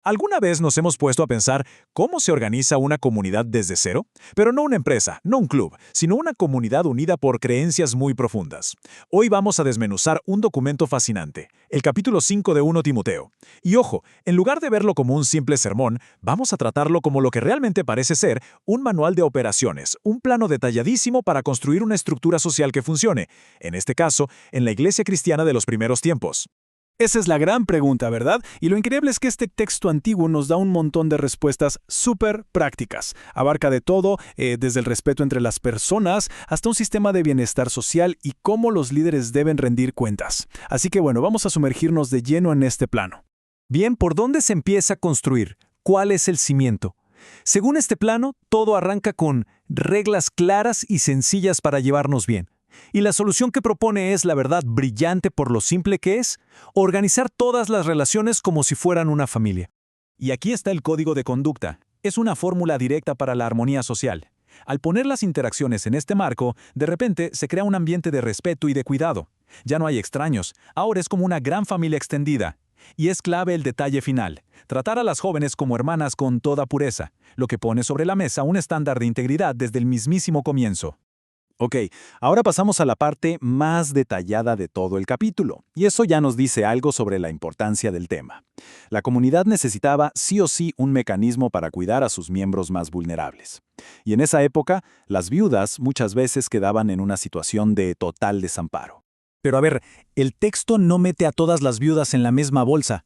¿Alguna vez nos hemos puesto a pensar cómo se organiza una comunidad desde cero? Pero no una empresa, no un club, sino una comunidad unida por creencias muy profundas. Hoy vamos a desmenuzar un documento fascinante, el capítulo 5 de 1 Timoteo. Y ojo, en lugar de verlo como un simple sermón, vamos a tratarlo como lo que realmente parece ser un manual de operaciones, un plano detalladísimo para construir una estructura social que funcione, en este caso, en la iglesia cristiana de los primeros tiempos. Esa es la gran pregunta, ¿verdad? Y lo increíble es que este texto antiguo nos da un montón de respuestas súper prácticas. Abarca de todo, desde el respeto entre las personas hasta un sistema de bienestar social y cómo los líderes deben rendir cuentas. Así que bueno, vamos a sumergirnos de lleno en este plano. Bien, ¿por dónde se empieza a construir? ¿Cuál es el cimiento? Según este plano, todo arranca con reglas claras y sencillas para llevarnos bien. Y la solución que propone es, la verdad, brillante por lo simple que es, organizar todas las relaciones como si fueran una familia. Y aquí está el código de conducta. Es una fórmula directa para la armonía social. Al poner las interacciones en este marco, de repente se crea un ambiente de respeto y de cuidado. Ya no hay extraños, ahora es como una gran familia extendida. Y es clave el detalle final, tratar a las jóvenes como hermanas con toda pureza, lo que pone sobre la mesa un estándar de integridad desde el mismísimo comienzo. Ok, ahora pasamos a la parte más detallada de todo el capítulo, y eso ya nos dice algo sobre la importancia del tema. La comunidad necesitaba sí o sí un mecanismo para cuidar a sus miembros más vulnerables. Y en esa época, las viudas muchas veces quedaban en una situación de total desamparo. Pero a ver, el texto no mete a todas las viudas en la misma bolsa.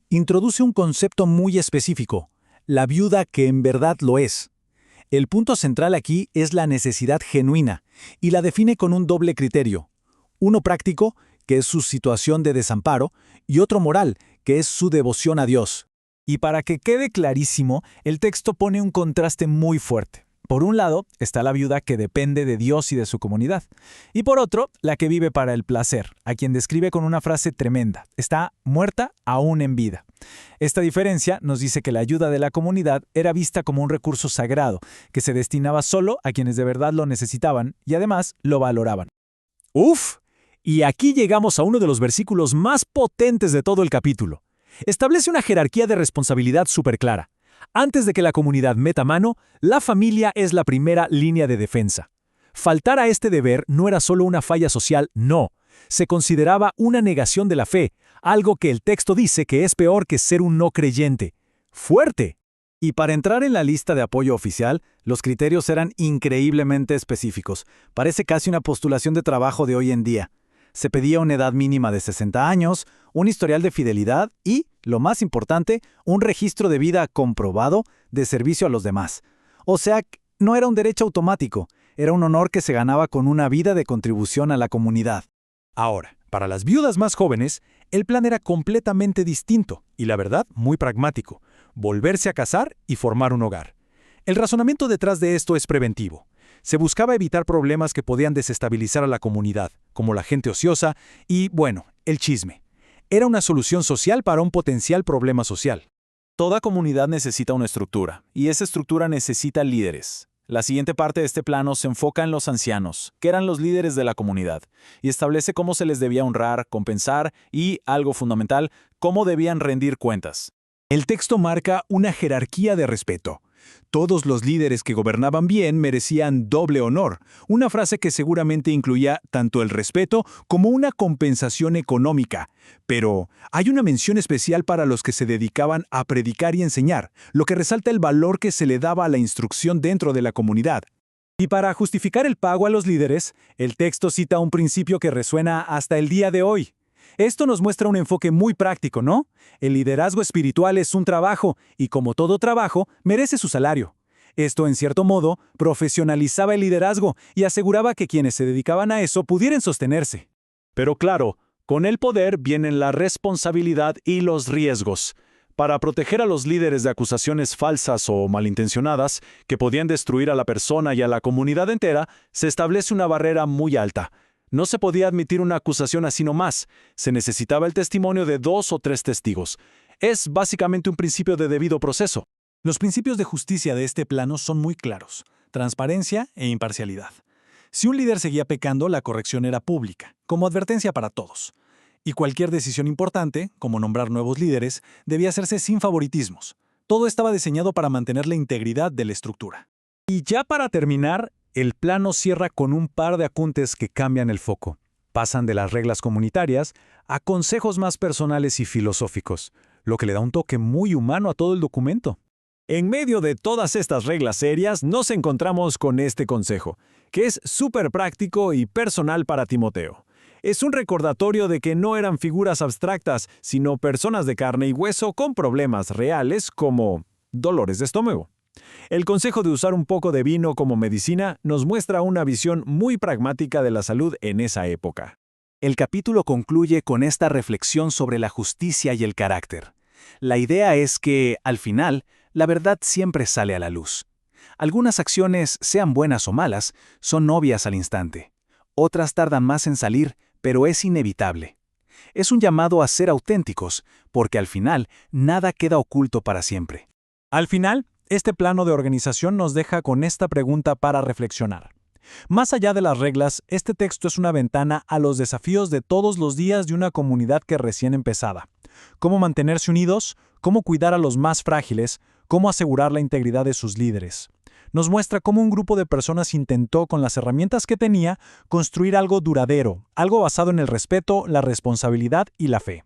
Introduce un concepto muy específico, la viuda que en verdad lo es. El punto central aquí es la necesidad genuina, y la define con un doble criterio. Uno práctico, que es su situación de desamparo, y otro moral, que es su devoción a Dios. Y para que quede clarísimo, el texto pone un contraste muy fuerte. Por un lado, está la viuda que depende de Dios y de su comunidad. Y por otro, la que vive para el placer, a quien describe con una frase tremenda. Está muerta aún en vida. Esta diferencia nos dice que la ayuda de la comunidad era vista como un recurso sagrado, que se destinaba solo a quienes de verdad lo necesitaban y además lo valoraban. ¡Uf! Y aquí llegamos a uno de los versículos más potentes de todo el capítulo. Establece una jerarquía de responsabilidad súper clara. Antes de que la comunidad meta mano, la familia es la primera línea de defensa. Faltar a este deber no era solo una falla social, no. Se consideraba una negación de la fe, algo que el texto dice que es peor que ser un no creyente. ¡Fuerte! Y para entrar en la lista de apoyo oficial, los criterios eran increíblemente específicos. Parece casi una postulación de trabajo de hoy en día. Se pedía una edad mínima de 60 años, un historial de fidelidad y, lo más importante, un registro de vida comprobado de servicio a los demás. O sea, no era un derecho automático, era un honor que se ganaba con una vida de contribución a la comunidad. Ahora, para las viudas más jóvenes, el plan era completamente distinto y, la verdad, muy pragmático: volverse a casar y formar un hogar. El razonamiento detrás de esto es preventivo. Se buscaba evitar problemas que podían desestabilizar a la comunidad, como la gente ociosa y, bueno, el chisme. Era una solución social para un potencial problema social. Toda comunidad necesita una estructura, y esa estructura necesita líderes. La siguiente parte de este plano se enfoca en los ancianos, que eran los líderes de la comunidad, y establece cómo se les debía honrar, compensar y, algo fundamental, cómo debían rendir cuentas. El texto marca una jerarquía de respeto. Todos los líderes que gobernaban bien merecían doble honor, una frase que seguramente incluía tanto el respeto como una compensación económica. Pero hay una mención especial para los que se dedicaban a predicar y enseñar, lo que resalta el valor que se le daba a la instrucción dentro de la comunidad. Y para justificar el pago a los líderes, el texto cita un principio que resuena hasta el día de hoy. Esto nos muestra un enfoque muy práctico, ¿no? El liderazgo espiritual es un trabajo, y como todo trabajo, merece su salario. Esto, en cierto modo, profesionalizaba el liderazgo y aseguraba que quienes se dedicaban a eso pudieran sostenerse. Pero claro, con el poder vienen la responsabilidad y los riesgos. Para proteger a los líderes de acusaciones falsas o malintencionadas que podían destruir a la persona y a la comunidad entera, se establece una barrera muy alta. No se podía admitir una acusación así nomás. Se necesitaba el testimonio de 2 o 3 testigos. Es básicamente un principio de debido proceso. Los principios de justicia de este plano son muy claros: transparencia e imparcialidad. Si un líder seguía pecando, la corrección era pública, como advertencia para todos. Y cualquier decisión importante, como nombrar nuevos líderes, debía hacerse sin favoritismos. Todo estaba diseñado para mantener la integridad de la estructura. Y ya para terminar, el plano cierra con un par de apuntes que cambian el foco. Pasan de las reglas comunitarias a consejos más personales y filosóficos, lo que le da un toque muy humano a todo el documento. En medio de todas estas reglas serias, nos encontramos con este consejo, que es súper práctico y personal para Timoteo. Es un recordatorio de que no eran figuras abstractas, sino personas de carne y hueso con problemas reales como dolores de estómago. El consejo de usar un poco de vino como medicina nos muestra una visión muy pragmática de la salud en esa época. El capítulo concluye con esta reflexión sobre la justicia y el carácter. La idea es que, al final, la verdad siempre sale a la luz. Algunas acciones, sean buenas o malas, son obvias al instante. Otras tardan más en salir, pero es inevitable. Es un llamado a ser auténticos, porque al final nada queda oculto para siempre. Al final, este plano de organización nos deja con esta pregunta para reflexionar. Más allá de las reglas, este texto es una ventana a los desafíos de todos los días de una comunidad que recién empezaba. Cómo mantenerse unidos, cómo cuidar a los más frágiles, cómo asegurar la integridad de sus líderes. Nos muestra cómo un grupo de personas intentó, con las herramientas que tenía, construir algo duradero, algo basado en el respeto, la responsabilidad y la fe.